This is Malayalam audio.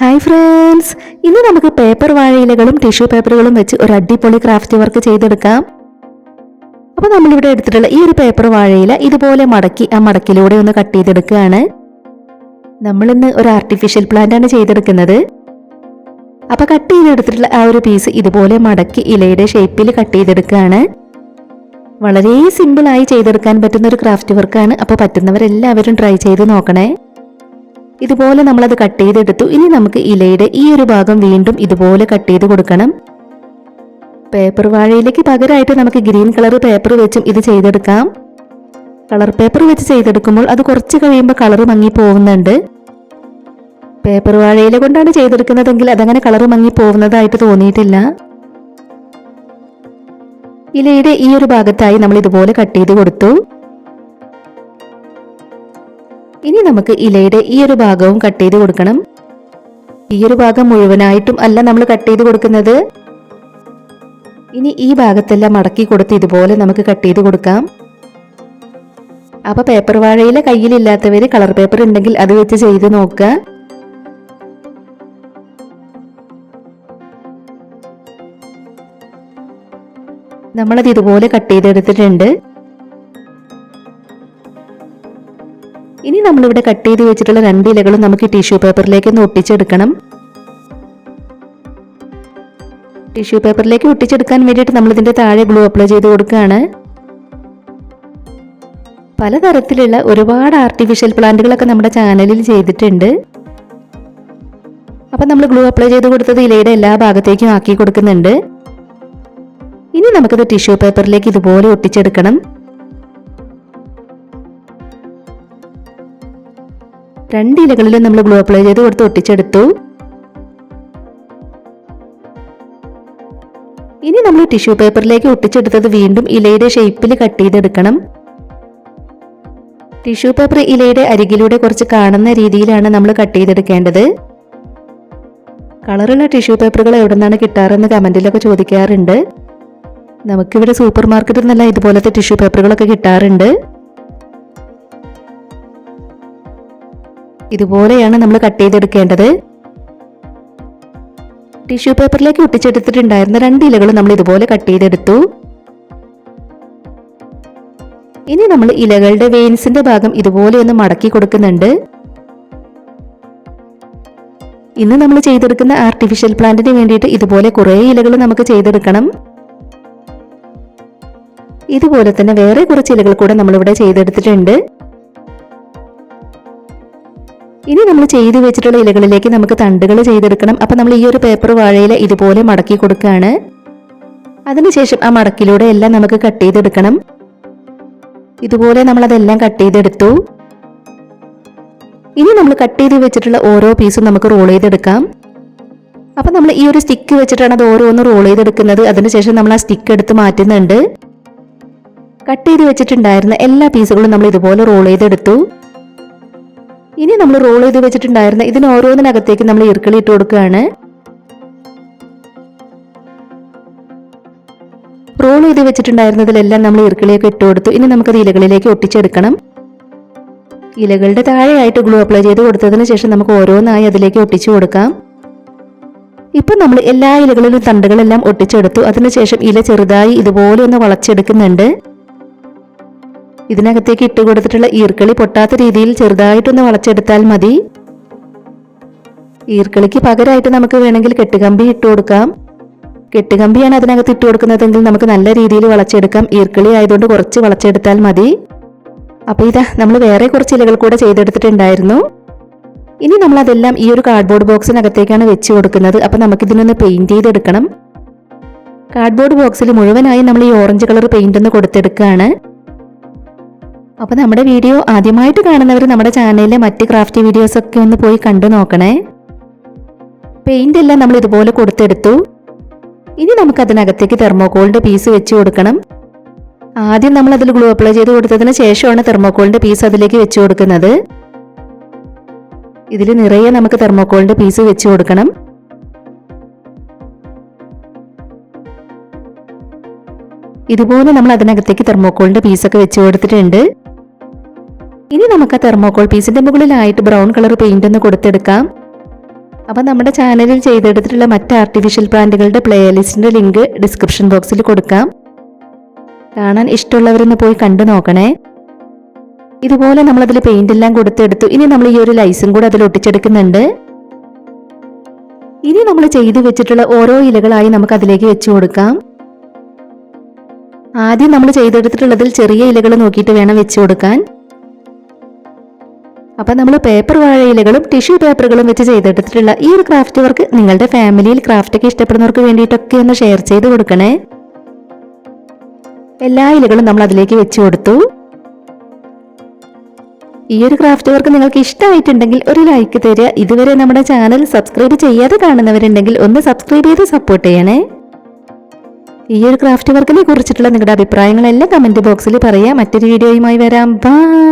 ഹായ് ഫ്രണ്ട്സ്, ഇന്ന് നമുക്ക് പേപ്പർ വാഴയിലകളും ടിഷ്യൂ പേപ്പറുകളും വെച്ച് ഒരു അടിപൊളി ക്രാഫ്റ്റ് വർക്ക് ചെയ്തെടുക്കാം. അപ്പോൾ നമ്മളിവിടെ എടുത്തിട്ടുള്ള ഈ ഒരു പേപ്പർ വാഴയില ഇതുപോലെ മടക്കി ആ മടക്കിലൂടെ ഒന്ന് കട്ട് ചെയ്തെടുക്കുകയാണ്. നമ്മളിന്ന് ഒരു ആർട്ടിഫിഷ്യൽ പ്ലാന്റ് ആണ് ചെയ്തെടുക്കുന്നത്. അപ്പോൾ കട്ട് ചെയ്തെടുത്തിട്ടുള്ള ആ ഒരു പീസ് ഇതുപോലെ മടക്കി ഇലയുടെ ഷേപ്പിൽ കട്ട് ചെയ്തെടുക്കുകയാണ്. വളരെ സിമ്പിളായി ചെയ്തെടുക്കാൻ പറ്റുന്ന ഒരു ക്രാഫ്റ്റ് വർക്കാണ്. അപ്പോൾ പറ്റുന്നവരെല്ലാവരും ട്രൈ ചെയ്ത് നോക്കണേ. ഇതുപോലെ നമ്മളത് കട്ട് ചെയ്തെടുത്തു. ഇനി നമുക്ക് ഇലയുടെ ഈ ഒരു ഭാഗം വീണ്ടും ഇതുപോലെ കട്ട് ചെയ്ത് കൊടുക്കണം. പേപ്പർ വാഴയിലേക്ക് പകരമായിട്ട് നമുക്ക് ഗ്രീൻ കളർ പേപ്പർ വെച്ചും ഇത് ചെയ്തെടുക്കാം. കളർ പേപ്പർ വെച്ച് ചെയ്തെടുക്കുമ്പോൾ അത് കുറച്ച് കഴിയുമ്പോൾ കളർ മങ്ങി പോകുന്നുണ്ട്. പേപ്പർ വാഴയില കൊണ്ടാണ് ചെയ്തെടുക്കുന്നതെങ്കിൽ അതങ്ങനെ കളർ മങ്ങി പോകുന്നതായിട്ട് തോന്നിയിട്ടില്ല. ഇലയുടെ ഈ ഒരു ഭാഗത്തായി നമ്മൾ ഇതുപോലെ കട്ട് ചെയ്ത് കൊടുത്തു. ഇനി നമുക്ക് ഇലയുടെ ഈ ഒരു ഭാഗവും കട്ട് ചെയ്ത് കൊടുക്കണം. ഈ ഒരു ഭാഗം മുഴുവനായിട്ടും അല്ല നമ്മൾ കട്ട് ചെയ്ത് കൊടുക്കുന്നത്. ഇനി ഈ ഭാഗത്തെല്ലാം മടക്കി കൊടുത്ത് ഇതുപോലെ നമുക്ക് കട്ട് ചെയ്ത് കൊടുക്കാം. അപ്പൊ പേപ്പർ വാഴയില കയ്യിലില്ലാത്തവര് കളർ പേപ്പർ ഉണ്ടെങ്കിൽ അത് വെച്ച് ചെയ്ത് നോക്കുക. നമ്മളത് ഇതുപോലെ കട്ട് ചെയ്തെടുത്തിട്ടുണ്ട്. ഇനി നമ്മളിവിടെ കട്ട് ചെയ്ത് വെച്ചിട്ടുള്ള രണ്ട് ഇലകളും നമുക്ക് ടിഷ്യൂ പേപ്പറിലേക്ക് ഒന്ന് ഒട്ടിച്ചെടുക്കണം. ടിഷ്യൂ പേപ്പറിലേക്ക് ഒട്ടിച്ചെടുക്കാൻ വേണ്ടിയിട്ട് നമ്മളിതിന്റെ താഴെ ഗ്ലൂ അപ്ലൈ ചെയ്ത് കൊടുക്കുകയാണ്. പലതരത്തിലുള്ള ഒരുപാട് ആർട്ടിഫിഷ്യൽ പ്ലാന്റുകളൊക്കെ നമ്മുടെ ചാനലിൽ ചെയ്തിട്ടുണ്ട്. അപ്പം നമ്മൾ ഗ്ലൂ അപ്ലൈ ചെയ്ത് കൊടുത്തത് ഇലയുടെ എല്ലാ ഭാഗത്തേക്കും ആക്കി കൊടുക്കുന്നുണ്ട്. ഇനി നമുക്കത് ടിഷ്യൂ പേപ്പറിലേക്ക് ഇതുപോലെ ഒട്ടിച്ചെടുക്കണം. രണ്ട് ഇലകളിലും നമ്മൾ ഗ്ലൂ അപ്ലൈ ചെയ്ത് കൊടുത്ത് ഒട്ടിച്ചെടുത്തു. ഇനി നമ്മൾ ടിഷ്യൂ പേപ്പറിലേക്ക് ഒട്ടിച്ചെടുത്തത് വീണ്ടും ഇലയുടെ ഷേപ്പിൽ കട്ട് ചെയ്തെടുക്കണം. ടിഷ്യൂ പേപ്പർ ഇലയുടെ അരികിലൂടെ കുറച്ച് കാണുന്ന രീതിയിലാണ് നമ്മൾ കട്ട് ചെയ്തെടുക്കേണ്ടത്. കളറുള്ള ടിഷ്യൂ പേപ്പറുകൾ എവിടെ നിന്നാണ് കിട്ടാറെന്ന് കമന്റിലൊക്കെ ചോദിക്കാറുണ്ട്. നമുക്കിവിടെ സൂപ്പർ മാർക്കറ്റിൽ നിന്നല്ല ഇതുപോലത്തെ ടിഷ്യൂ പേപ്പറുകളൊക്കെ കിട്ടാറുണ്ട്. ഇതുപോലെയാണ് നമ്മൾ കട്ട് ചെയ്തെടുക്കേണ്ടത്. ടിഷ്യൂ പേപ്പറിലേക്ക് ഒട്ടിച്ചെടുത്തിട്ടുണ്ടായിരുന്ന രണ്ട് ഇലകൾ നമ്മൾ ഇതുപോലെ കട്ട് ചെയ്തെടുത്തു. ഇനി നമ്മൾ ഇലകളുടെ വെയിൻസിന്റെ ഭാഗം ഇതുപോലെ ഒന്ന് മടക്കി കൊടുക്കുന്നുണ്ട്. ഇന്ന് നമ്മൾ ചെയ്തെടുക്കുന്ന ആർട്ടിഫിഷ്യൽ പ്ലാന്റിന് വേണ്ടിയിട്ട് ഇതുപോലെ കുറേ ഇലകൾ നമുക്ക് ചെയ്തെടുക്കണം. ഇതുപോലെ തന്നെ വേറെ കുറച്ച് ഇലകൾ കൂടെ നമ്മളിവിടെ ചെയ്തെടുത്തിട്ടുണ്ട്. ഇനി നമ്മൾ ചെയ്തു വെച്ചിട്ടുള്ള ഇലകളിലേക്ക് നമുക്ക് തണ്ടുകൾ ചെയ്തെടുക്കണം. അപ്പം നമ്മൾ ഈ ഒരു പേപ്പർ വാഴയില ഇതുപോലെ മടക്കി കൊടുക്കുകയാണ്. അതിനുശേഷം ആ മടക്കിലൂടെ എല്ലാം നമുക്ക് കട്ട് ചെയ്തെടുക്കണം. ഇതുപോലെ നമ്മൾ അതെല്ലാം കട്ട് ചെയ്തെടുത്തു. ഇനി നമ്മൾ കട്ട് ചെയ്ത് വെച്ചിട്ടുള്ള ഓരോ പീസും നമുക്ക് റോൾ ചെയ്തെടുക്കാം. അപ്പം നമ്മൾ ഈ ഒരു സ്റ്റിക്ക് വെച്ചിട്ടാണ് അത് ഓരോന്ന് റോൾ ചെയ്തെടുക്കുന്നത്. അതിനുശേഷം നമ്മൾ ആ സ്റ്റിക്ക് എടുത്ത് മാറ്റുന്നുണ്ട്. കട്ട് ചെയ്ത് വെച്ചിട്ടുണ്ടായിരുന്ന എല്ലാ പീസുകളും നമ്മൾ ഇതുപോലെ റോൾ ചെയ്തെടുത്തു. ഇനി നമ്മൾ റോൾ ചെയ്ത് വെച്ചിട്ടുണ്ടായിരുന്ന ഇതിന് ഓരോന്നിനകത്തേക്ക് നമ്മൾ ഈർക്കിളി ഇട്ട് കൊടുക്കുകയാണ്. റോൾ ചെയ്ത് വെച്ചിട്ടുണ്ടായിരുന്നതിലെല്ലാം നമ്മൾ ഈർക്കിളിയൊക്കെ ഇട്ട് കൊടുത്തു. ഇനി നമുക്കത് ഇലകളിലേക്ക് ഒട്ടിച്ചെടുക്കണം. ഇലകളുടെ താഴെയായിട്ട് ഗ്ലൂ അപ്ലൈ ചെയ്ത് കൊടുത്തതിന് ശേഷം നമുക്ക് ഓരോന്നായി അതിലേക്ക് ഒട്ടിച്ചു കൊടുക്കാം. ഇപ്പം നമ്മൾ എല്ലാ ഇലകളിലും തണ്ടുകളെല്ലാം ഒട്ടിച്ചെടുത്തു. അതിനുശേഷം ഇല ചെറുതായി ഇതുപോലെ ഒന്ന് വളച്ചെടുക്കുന്നുണ്ട്. ഇതിനകത്തേക്ക് ഇട്ട് കൊടുത്തിട്ടുള്ള ഈർക്കിളി പൊട്ടാത്ത രീതിയിൽ ചെറുതായിട്ടൊന്ന് വളച്ചെടുത്താൽ മതി. ഈർക്കിളിക്ക് പകരമായിട്ട് നമുക്ക് വേണമെങ്കിൽ കെട്ടുകമ്പി ഇട്ട് കൊടുക്കാം. കെട്ടുകമ്പിയാണ് അതിനകത്ത് ഇട്ട് കൊടുക്കുന്നതെങ്കിൽ നമുക്ക് നല്ല രീതിയിൽ വളച്ചെടുക്കാം. ഈർക്കിളി ആയതുകൊണ്ട് കുറച്ച് വളച്ചെടുത്താൽ മതി. അപ്പോൾ ഇതാ നമ്മൾ വേറെ കുറച്ച് ഇലകൾ കൂടെ ചെയ്തെടുത്തിട്ടുണ്ടായിരുന്നു. ഇനി നമ്മൾ അതെല്ലാം ഈ ഒരു കാർഡ്ബോർഡ് ബോക്സിനകത്തേക്കാണ് വെച്ച് കൊടുക്കുന്നത്. അപ്പം നമുക്കിതിനൊന്ന് പെയിന്റ് ചെയ്തെടുക്കണം. കാർഡ്ബോർഡ് ബോക്സിൽ മുഴുവനായി നമ്മൾ ഈ ഓറഞ്ച് കളർ പെയിന്റ് ഒന്ന് കൊടുത്തെടുക്കുകയാണ്. അപ്പോൾ നമ്മുടെ വീഡിയോ ആദ്യമായിട്ട് കാണുന്നവർ നമ്മുടെ ചാനലിലെ മറ്റ് ക്രാഫ്റ്റ് വീഡിയോസ് ഒക്കെ ഒന്ന് പോയി കണ്ടു നോക്കണേ. പെയിന്റ് എല്ലാം നമ്മൾ ഇതുപോലെ കൊടുത്തെടുത്തു. ഇനി നമുക്ക് അതിനകത്തേക്ക് തെർമോകോളിന്റെ പീസ് വെച്ച് കൊടുക്കണം. ആദ്യം നമ്മൾ അതിൽ ഗ്ലൂ അപ്ലൈ ചെയ്ത് കൊടുത്തതിന് ശേഷമാണ് തെർമോകോളിന്റെ പീസ് അതിലേക്ക് വെച്ച് കൊടുക്കുന്നത്. ഇതിൽ നിറയെ നമുക്ക് തെർമോകോളിന്റെ പീസ് വെച്ച് കൊടുക്കണം. ഇതുപോലെ നമ്മൾ അതിനകത്തേക്ക് തെർമോകോളിന്റെ പീസൊക്കെ വെച്ച് കൊടുത്തിട്ടുണ്ട്. ഇനി നമുക്ക് ആ തെർമോകോൾ പീസിന്റെ മുകളിലായിട്ട് ബ്രൗൺ കളർ പെയിന്റ് ഒന്ന് കൊടുത്തെടുക്കാം. അപ്പം നമ്മുടെ ചാനലിൽ ചെയ്തെടുത്തിട്ടുള്ള മറ്റ് ആർട്ടിഫിഷ്യൽ പ്ലാന്റുകളുടെ പ്ലേലിസ്റ്റിൻ്റെ ലിങ്ക് ഡിസ്ക്രിപ്ഷൻ ബോക്സിൽ കൊടുക്കാം. കാണാൻ ഇഷ്ടമുള്ളവരൊന്ന് പോയി കണ്ടു നോക്കണേ. ഇതുപോലെ നമ്മളതിൽ പെയിന്റ് എല്ലാം കൊടുത്തെടുത്തു. ഇനി നമ്മൾ ഈ ഒരു ലൈസും കൂടെ അതിൽ ഒട്ടിച്ചെടുക്കുന്നുണ്ട്. ഇനി നമ്മൾ ചെയ്തു വെച്ചിട്ടുള്ള ഓരോ ഇലകളായി നമുക്ക് അതിലേക്ക് വെച്ചു കൊടുക്കാം. ആദ്യം നമ്മൾ ചെയ്തെടുത്തിട്ടുള്ളതിൽ ചെറിയ ഇലകൾ നോക്കിയിട്ട് വേണം വെച്ചു കൊടുക്കാൻ. അപ്പം നമ്മൾ പേപ്പർ വാഴ ഇലകളും ടിഷ്യൂ പേപ്പറുകളും വെച്ച് ചെയ്തെടുത്തിട്ടുള്ള ഈ ഒരു ക്രാഫ്റ്റ് വർക്ക് നിങ്ങളുടെ ഫാമിലിയിൽ ക്രാഫ്റ്റൊക്കെ ഇഷ്ടപ്പെടുന്നവർക്ക് വേണ്ടിയിട്ടൊക്കെ ഒന്ന് ഷെയർ ചെയ്ത് കൊടുക്കണേ. എല്ലാ ഇലകളും നമ്മൾ അതിലേക്ക് വെച്ചു കൊടുത്തു. ഈ ഒരു ക്രാഫ്റ്റ് വർക്ക് നിങ്ങൾക്ക് ഇഷ്ടമായിട്ടുണ്ടെങ്കിൽ ഒരു ലൈക്ക് തരിക. ഇതുവരെ നമ്മുടെ ചാനൽ സബ്സ്ക്രൈബ് ചെയ്യാതെ കാണുന്നവരുണ്ടെങ്കിൽ ഒന്ന് സബ്സ്ക്രൈബ് ചെയ്ത് സപ്പോർട്ട് ചെയ്യണേ. ഈ ഒരു ക്രാഫ്റ്റ് വർക്കിനെ കുറിച്ചിട്ടുള്ള നിങ്ങളുടെ അഭിപ്രായങ്ങളെല്ലാം കമന്റ് ബോക്സിൽ പറയാം. മറ്റൊരു വീഡിയോയുമായി വരാം. ബൈ.